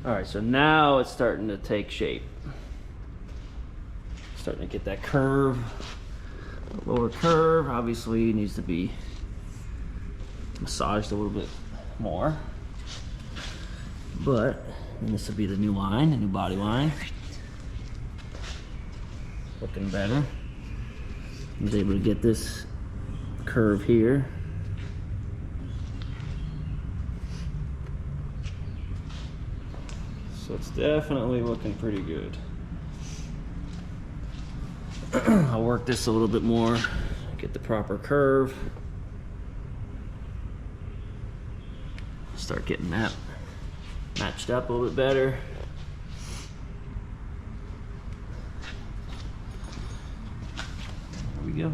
All right, so now it's starting to take shape. Starting to get that curve, the lower curve obviously needs to be massaged a little bit more. But and this will be the new line, the new body line. Looking better. I was able to get this curve here. So it's definitely looking pretty good. I'll work this a little bit more, get the proper curve. Start getting that matched up a little bit better. There we go.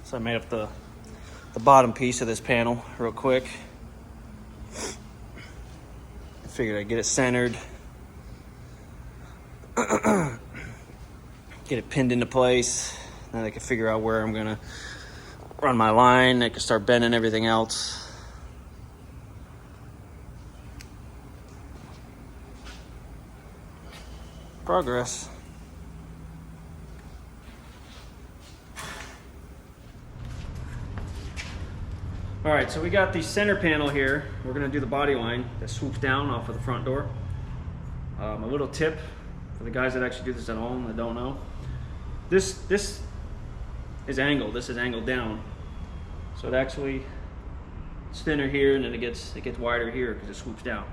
So I made up the bottom piece of this panel real quick. I figured I'd get it centered, get it pinned into place, then I can figure out where I'm gonna run my line. I can start bending everything else. Progress. All right, so we got the center panel here. We're gonna do the body line that swoops down off of the front door. A little tip for the guys that actually do this at home that don't know. This is angled. This is angled down. So it actually, it's thinner here and then it gets wider here because it swoops down.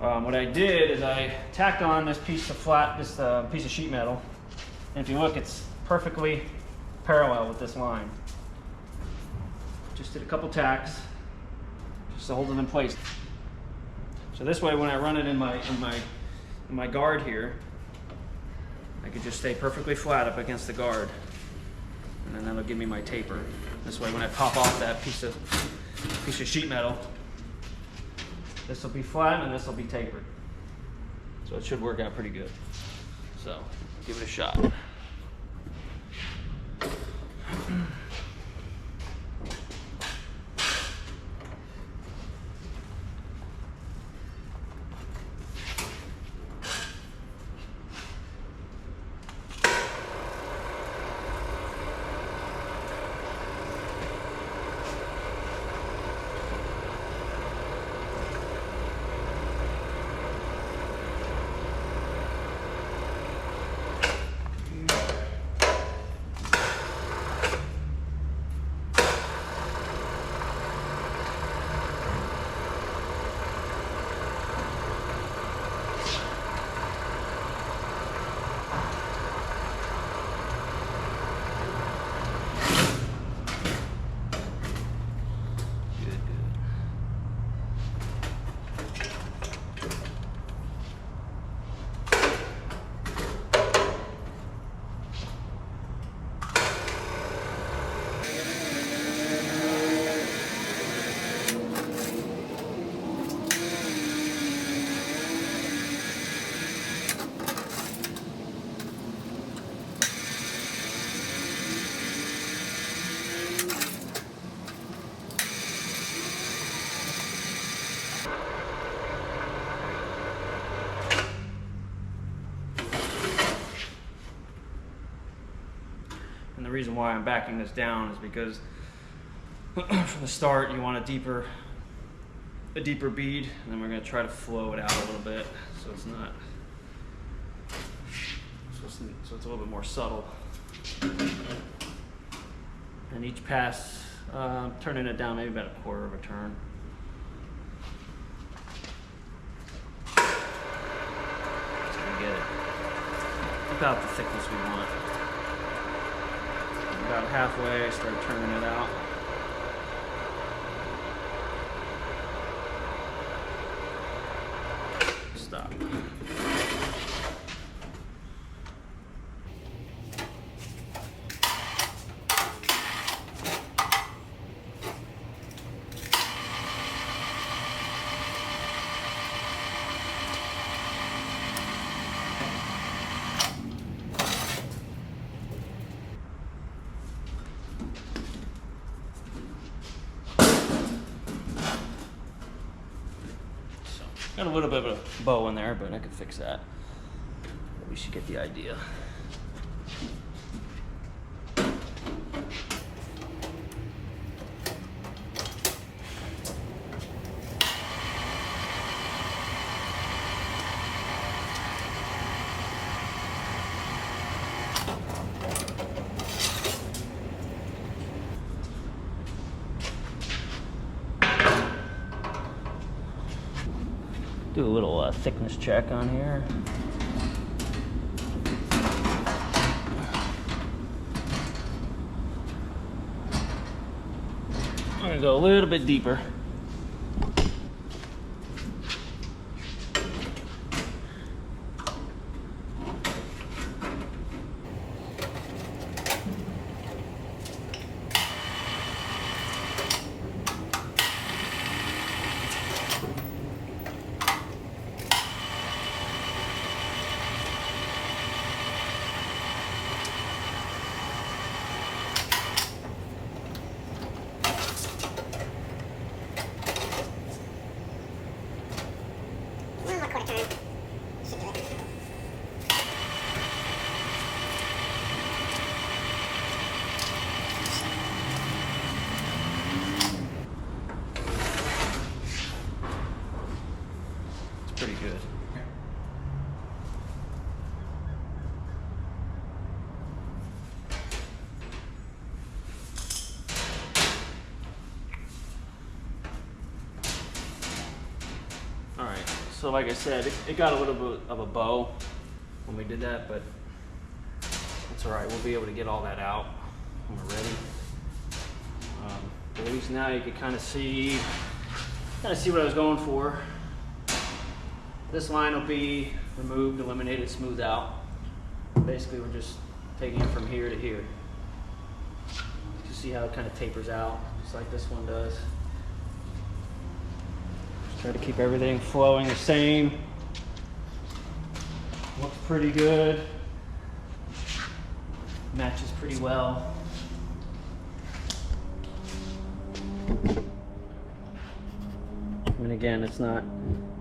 What I did is I tacked on this piece of piece of sheet metal. And if you look, it's perfectly parallel with this line. Just did a couple tacks just to hold it in place. So this way, when I run it in my guard here, I could just stay perfectly flat up against the guard, and then that'll give me my taper. This way, when I pop off that piece of sheet metal, this will be flat and this will be tapered. So it should work out pretty good. So give it a shot. And the reason why I'm backing this down is because from the start you want a deeper bead, and then we're going to try to flow it out a little bit so it's not so it's a little bit more subtle. And each pass, turning it down maybe about a quarter of a turn. So we get it about the thickness we want. About halfway, I start turning it out. Stop. Got a little bit of a bow in there, but I could fix that. But we should get the idea. Do a little thickness check on here. I'm gonna go a little bit deeper. Pretty good. All right, so like I said, it got a little bit of a bow when we did that, but that's all right. We'll be able to get all that out when we're ready. But at least now you can kind of see what I was going for. This line will be removed, eliminated, smoothed out. Basically, we're just taking it from here to here. You can see how it kind of tapers out, just like this one does. Just try to keep everything flowing the same. Looks pretty good. Matches pretty well. And again, it's not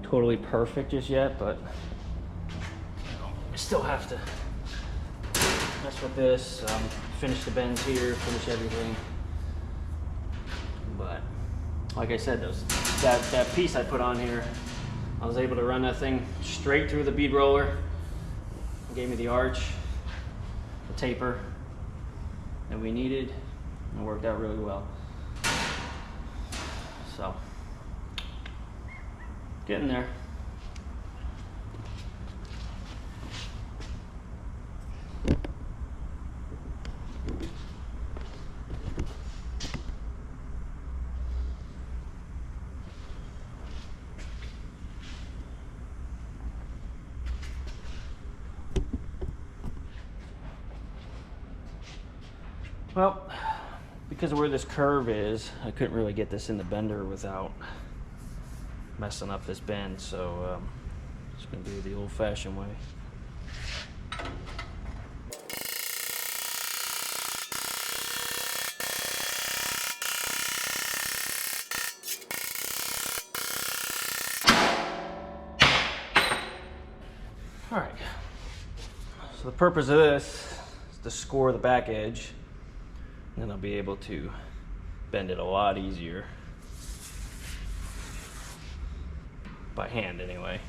totally perfect just yet, but we still have to mess with this, finish the bends here, finish everything. But like I said, that piece I put on here, I was able to run that thing straight through the bead roller. It gave me the arch, the taper that we needed, and it worked out really well. So, getting there. Well, because of where this curve is, I couldn't really get this in the bender without messing up this bend, so just gonna do it the old-fashioned way. All right, so the purpose of this is to score the back edge, and then I'll be able to bend it a lot easier. By hand, anyway.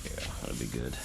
Yeah, that'll be good.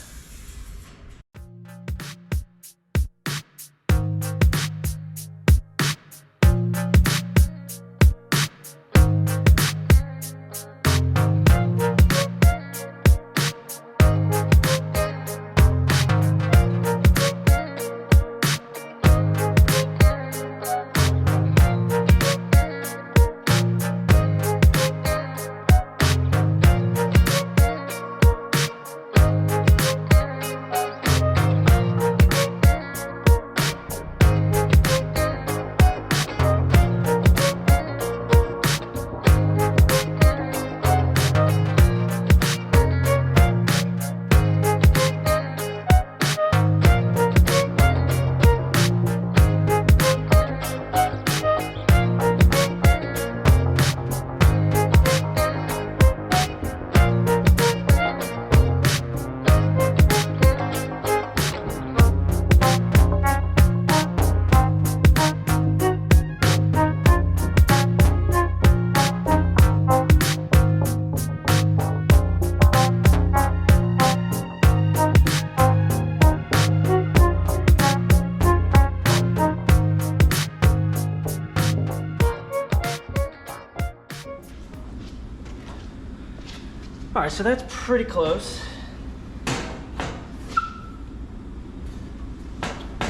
All right, so that's pretty close.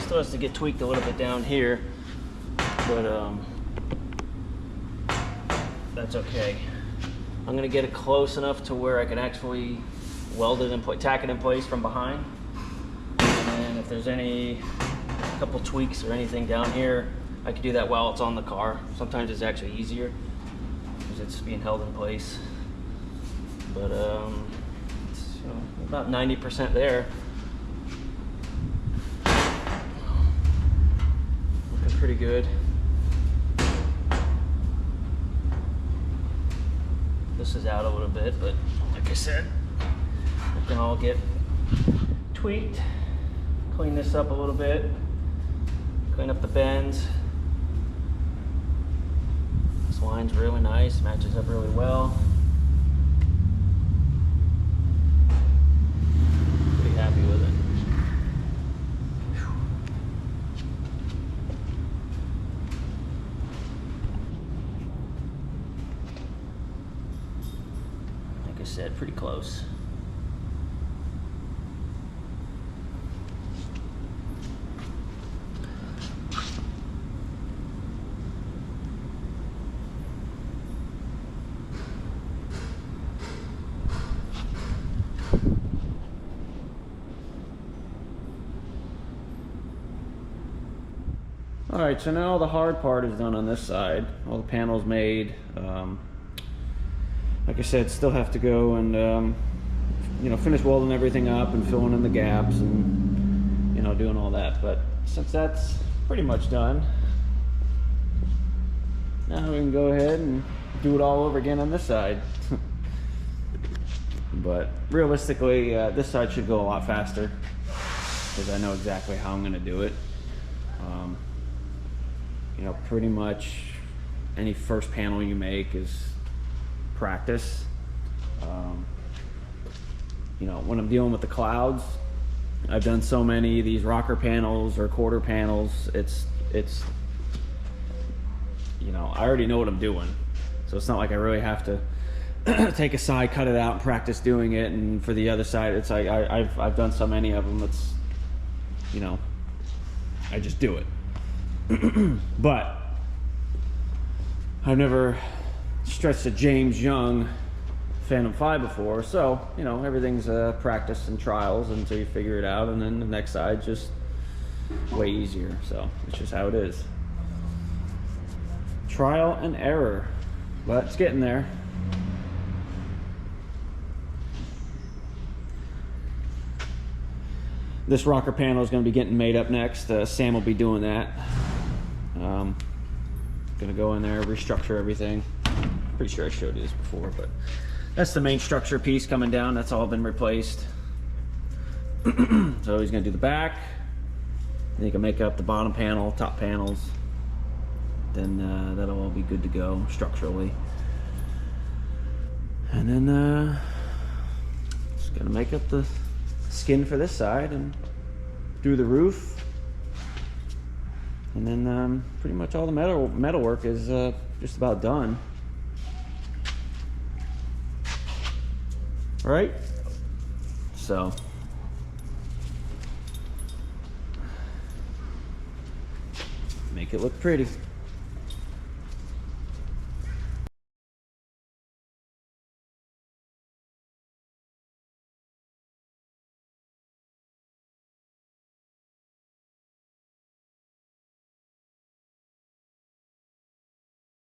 Still has to get tweaked a little bit down here, but that's okay. I'm gonna get it close enough to where I can actually weld it and tack it in place from behind. And if there's any couple tweaks or anything down here, I can do that while it's on the car. Sometimes it's actually easier because it's being held in place. But it's, you know, about 90% there. Looking pretty good. This is out a little bit, but like I said, it can all get tweaked. Clean this up a little bit. Clean up the bends. This line's really nice, matches up really well. Pretty happy with it. Like I said, pretty close. All right, so now the hard part is done on this side. All the panels made. Like I said, still have to go and you know, finish welding everything up and filling in the gaps and, you know, doing all that. But since that's pretty much done, now we can go ahead and do it all over again on this side. But realistically, this side should go a lot faster because I know exactly how I'm going to do it. You know, pretty much any first panel you make is practice. You know, when I'm dealing with the clouds, I've done so many of these rocker panels or quarter panels. It's you know, I already know what I'm doing, so it's not like I really have to take a side, cut it out, and practice doing it. And for the other side, it's like I've done so many of them. It's, you know, I just do it. But I've never stretched a James Young Phantom 5 before, so, you know, everything's practice and trials until you figure it out, and then the next side just way easier. So it's just how it is. Trial and error, but it's getting there. This rocker panel is going to be getting made up next. Sam will be doing that. Gonna go in there, restructure everything. Pretty sure I showed you this before, but that's the main structure piece coming down. That's all been replaced. So he's gonna do the back. Then he can make up the bottom panel, top panels. Then that'll all be good to go structurally. And then just gonna make up the skin for this side and do the roof. And then pretty much all the metal work is just about done. All right? So make it look pretty.